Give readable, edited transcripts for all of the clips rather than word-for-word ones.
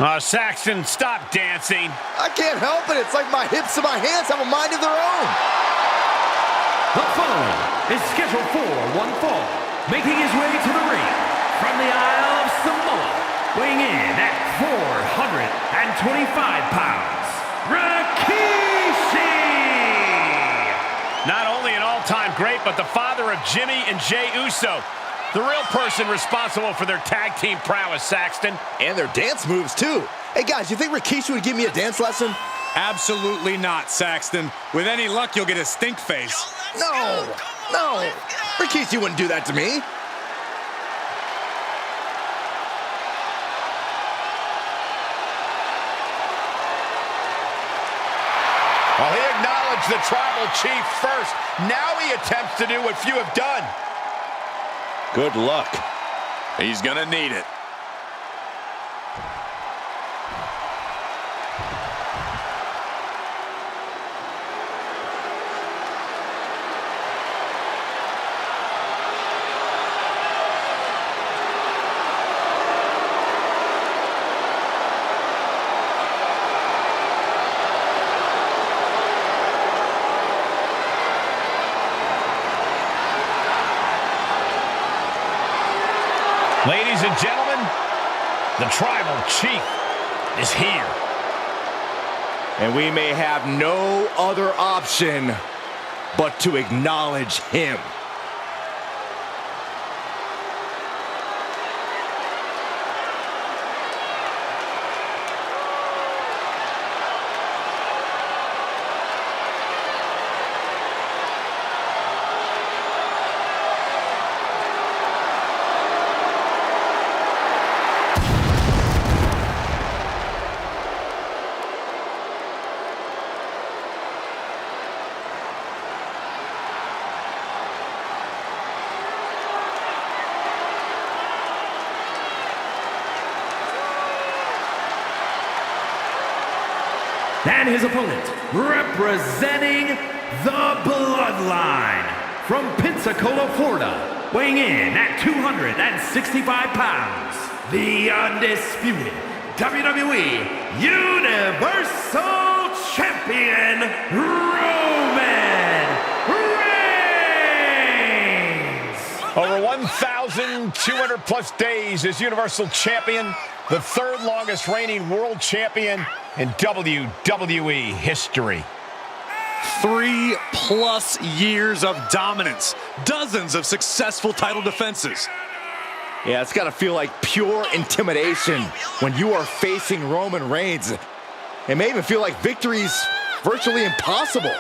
Saxton, stop dancing. I can't help it. It's like my hips and my hands have a mind of their own. The following is scheduled for one fall, making his way to the ring from the Isle of Samoa, weighing in at 425 pounds, Rikishi! Not only an all-time great, but the father of Jimmy and Jey Uso. The real person responsible for their tag team prowess, Saxton. And their dance moves, too. Hey, guys, you think Rikishi would give me a dance lesson? Absolutely not, Saxton. With any luck, you'll get a stink face. No. Rikishi wouldn't do that to me. Well, he acknowledged the tribal chief first. Now he attempts to do what few have done. Good luck. He's gonna need it. Ladies and gentlemen, the tribal chief is here. And we may have no other option but to acknowledge him. And his opponent, representing the Bloodline, from Pensacola, Florida, weighing in at 265 pounds, the undisputed WWE Universal Champion, Roman Reigns! Over 1,200 plus days as Universal Champion, the third longest reigning world champion in WWE history. 3+ years of dominance. Dozens of successful title defenses. Yeah, it's got to feel like pure intimidation when you are facing Roman Reigns. It may even feel like victory's virtually impossible.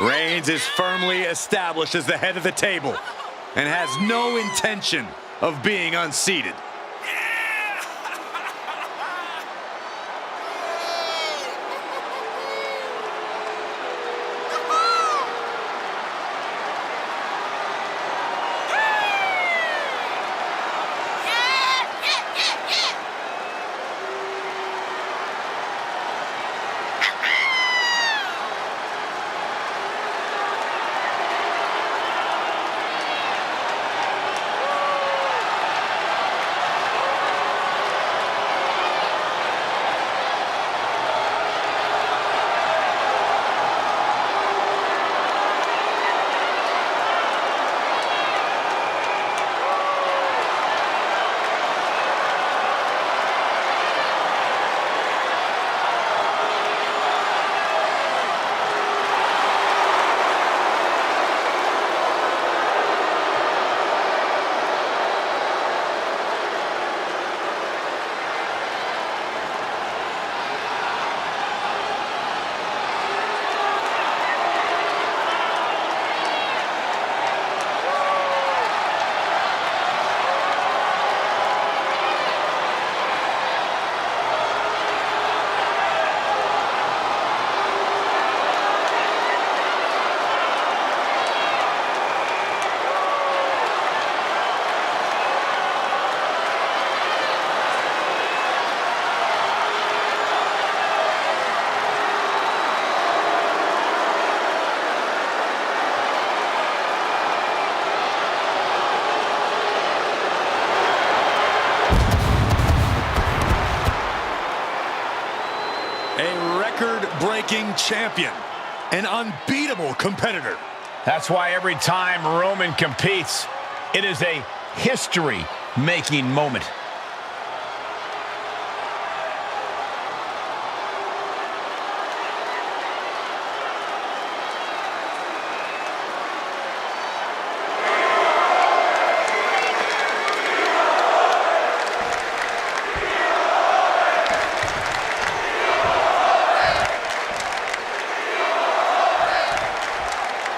Reigns is firmly established as the head of the table and has no intention of being unseated. reigning champion, an unbeatable competitor. That's why every time Roman competes, it is a history-making moment.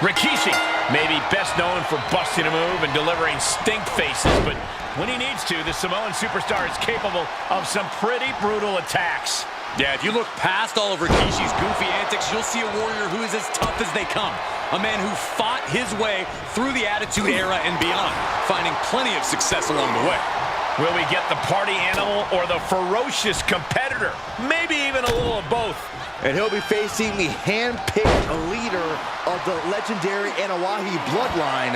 Rikishi may be best known for busting a move and delivering stink faces, but when he needs to, the Samoan superstar is capable of some pretty brutal attacks. Yeah, if you look past all of Rikishi's goofy antics, you'll see a warrior who is as tough as they come. A man who fought his way through the Attitude Era and beyond, finding plenty of success along the way. Will we get the party animal or the ferocious competitor? Maybe even a little of both. And he'll be facing the hand-picked leader of the legendary Anawahi bloodline,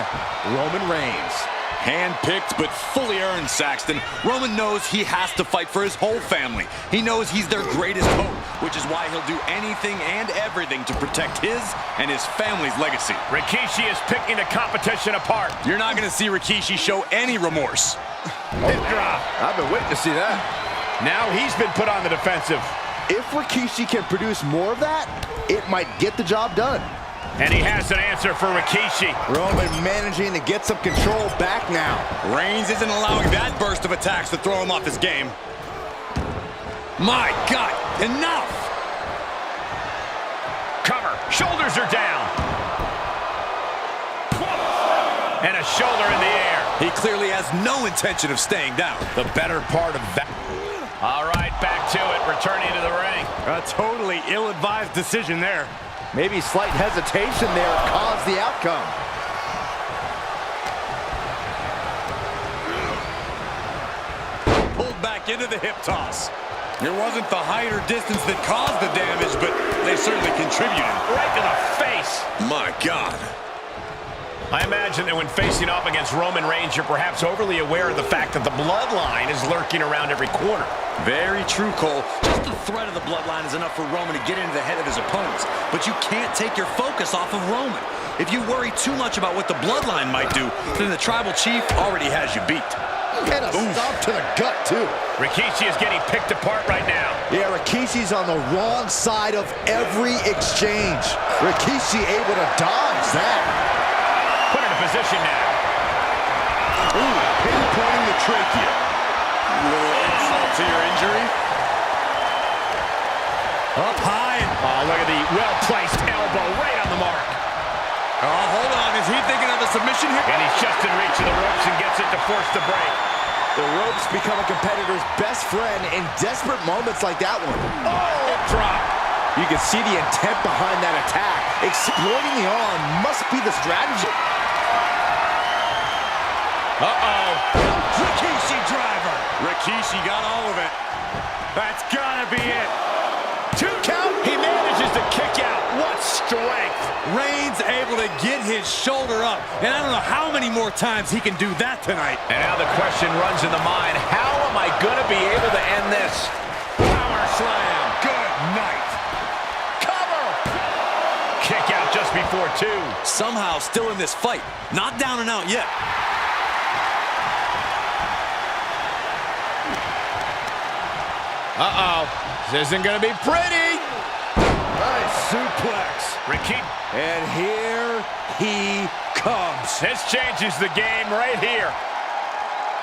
Roman Reigns. Hand-picked but fully earned, Saxton. Roman knows he has to fight for his whole family. He knows he's their greatest hope, which is why he'll do anything and everything to protect his and his family's legacy. Rikishi is picking the competition apart. You're not going to see Rikishi show any remorse. Hip drop. I've been waiting to see that. Now he's been put on the defensive. If Rikishi can produce more of that, it might get the job done. And he has an answer for Rikishi. Roman managing to get some control back now. Reigns isn't allowing that burst of attacks to throw him off his game. My God, enough! Cover, shoulders are down. And a shoulder in the air. He clearly has no intention of staying down. The better part of that. All right, back to it, returning to the ring. A totally ill-advised decision there. Maybe slight hesitation there caused the outcome. Pulled back into the hip toss. It wasn't the height or distance that caused the damage, but they certainly contributed. Right to the face. My God. I imagine that when facing off against Roman Reigns, you're perhaps overly aware of the fact that the bloodline is lurking around every corner. Very true, Cole. Just the threat of the bloodline is enough for Roman to get into the head of his opponents. But you can't take your focus off of Roman. If you worry too much about what the bloodline might do, then the tribal chief already has you beat. And a stomp to the gut, too. Rikishi is getting picked apart right now. Yeah, Rikishi's on the wrong side of every exchange. Rikishi able to dodge that. Put in a position now. Ooh, pinpointing the trachea. A little insult to your injury. Up high. Oh, look at the well-placed elbow right on the mark. Oh, hold on. Is he thinking of a submission here? And he's just in reach of the ropes and gets it to force the break. The ropes become a competitor's best friend in desperate moments like that one. Oh, hip drop. You can see the intent behind that attack. Exploiting the arm must be the strategy. Uh-oh. Rikishi driver. Rikishi got all of it. That's gotta be it. 2 count. He manages to kick out. What strength. Reigns able to get his shoulder up. And I don't know how many more times he can do that tonight. And now the question runs in the mind, how am I going to be able to end this? Power slam. Good night. Cover. Kick out just before 2. Somehow still in this fight. Not down and out yet. Uh-oh. This isn't going to be pretty. Nice suplex. Rikishi. And here he comes. This changes the game right here.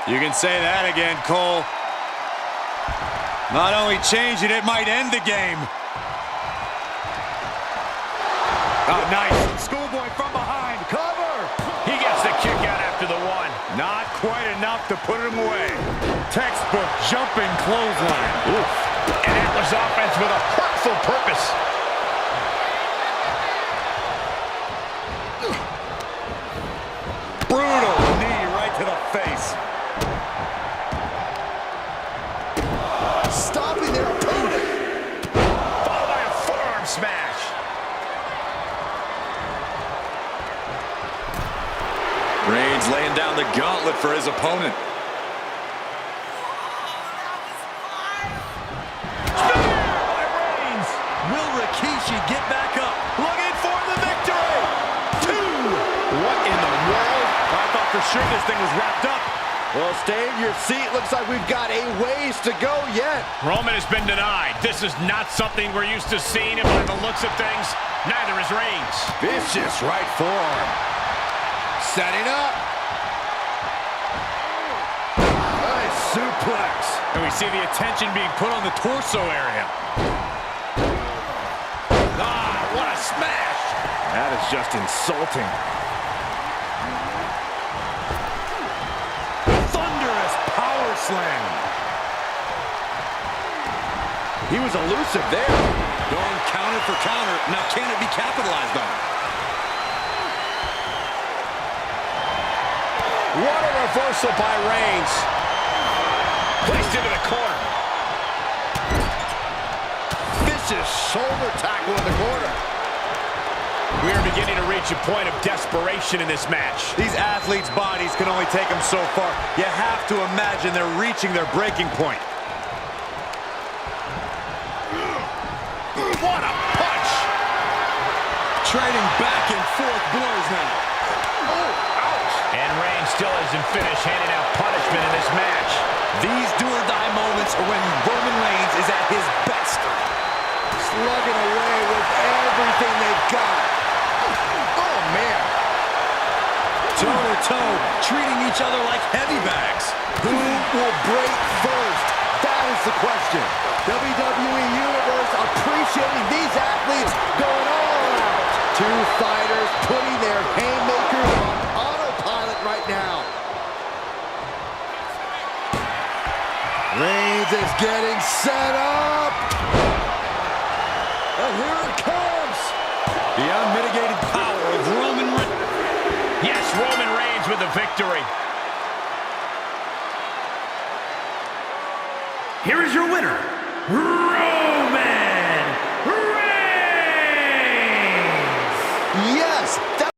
You can say that again, Cole. Not only change it, it might end the game. Oh, nice. Schoolboy from behind. Cover. He gets the kick out after the 1. Not quite enough to put him away. Textbook jumping clothesline. Oof. And Atlas offense with a hurtful purpose. Brutal knee right to the face. Stopping their opponent. Followed by a forearm smash. Reigns laying down the gauntlet for his opponent. Will Rikishi get sure this thing was wrapped up. Well, stay in your seat. Looks like we've got a ways to go yet. Roman has been denied. This is not something we're used to seeing, and by the looks of things, neither is Reigns. Vicious right forearm. Setting up. Nice suplex. And we see the attention being put on the torso area. Ah, what a smash! That is just insulting. Thunderous power slam. He was elusive there. Going counter for counter. Now can it be capitalized on? What a reversal by Reigns. Placed into the corner. Vicious shoulder tackle in the corner. We are beginning to reach a point of desperation in this match. These athletes' bodies can only take them so far. You have to imagine they're reaching their breaking point. What a punch! Trading back and forth blows now. Oh, ouch! And Reigns still hasn't finished handing out punishment in this match. These do-or-die moments are when Roman Reigns is at his best. Slugging away with everything they've got. Oh, man. Toe-to-toe, treating each other like heavy bags. Who will break first? That is the question. WWE Universe appreciating these athletes going all out. Two fighters putting their haymakers on autopilot right now. Reigns is getting set up. And here it comes. The unmitigated power of Roman Reigns. Yes, Roman Reigns with the victory. Here is your winner, Roman Reigns.